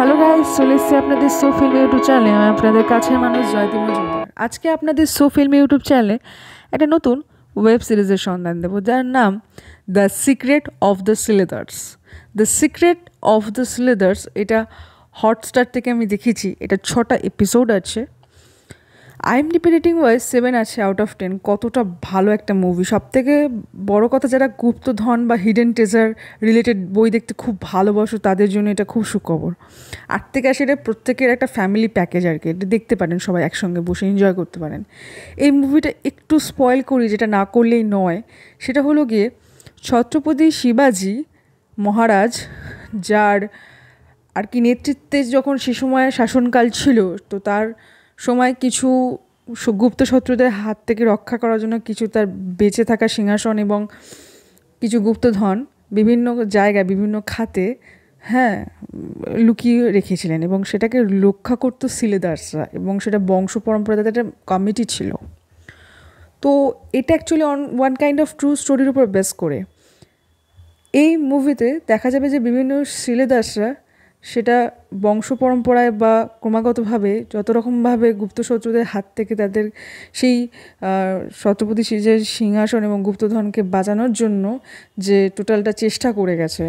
Hello guys, চলে এসেছি আপনাদের সো ফিল্ম ইউটিউব চ্যানেলে। আমি আপনাদের কাছের মানুষ জয়তী মজুমদার। আজকে আপনাদের সো ফিল্ম ইউটিউব চ্যানেলে একটা নতুন ওয়েব সিরিজের সন্ধান দেবো, যার নাম the secret of the Shiledars. The secret of the Shiledars এটা হটস্টার থেকে আমি দেখেছি। এটা 6টা এপিসোড আছে। IMDb রেটিং ওয়াইজ 7 আছে আউট অফ 10। কতটা ভালো একটা মুভি! সবথেকে বড় কথা, যারা গুপ্তধন বা হিডেন ট্রেজার রিলেটেড বই দেখতে খুব ভালোবাসো তাদের জন্য এটা খুব সুখবর। 8 থেকে 80 এটা প্রত্যেকের একটা ফ্যামিলি প্যাকেজ আর কি। এটা দেখতে পারেন, সবাই একসঙ্গে বসে এনজয় করতে পারেন। এই মুভিটা একটু স্পয়েল করি, যেটা না করলেই নয়। সেটা হলো গিয়ে ছত্রপতি শিবাজি মহারাজ, যার আর কি নেতৃত্বে যখন সে সময় শাসনকাল ছিল, তো তার সময় কিছু গুপ্ত শত্রুদের হাত থেকে রক্ষা করার জন্য কিছু তার বেঁচে থাকা সিংহাসন এবং কিছু গুপ্তধন বিভিন্ন জায়গায় বিভিন্ন খাতে লুকিয়ে রেখেছিলেন, এবং সেটাকে রক্ষা করতো সিলেদার্সরা, এবং সেটা বংশ পরম্পরা তাদের একটা কমিটি ছিল। তো এটা actually one kind of true স্টোরির উপর বেস করে। এই মুভিতে দেখা যাবে যে বিভিন্ন সিলেদার্সরা সেটা বংশ পরম্পরায় বা ক্রমাগতভাবে যত রকমভাবে গুপ্ত শত্রুদের হাত থেকে তাদের সেই ছত্রপতি যে সিংহাসন এবং গুপ্তধনকে বাঁচানোর জন্য যে টোটালটা চেষ্টা করে গেছে,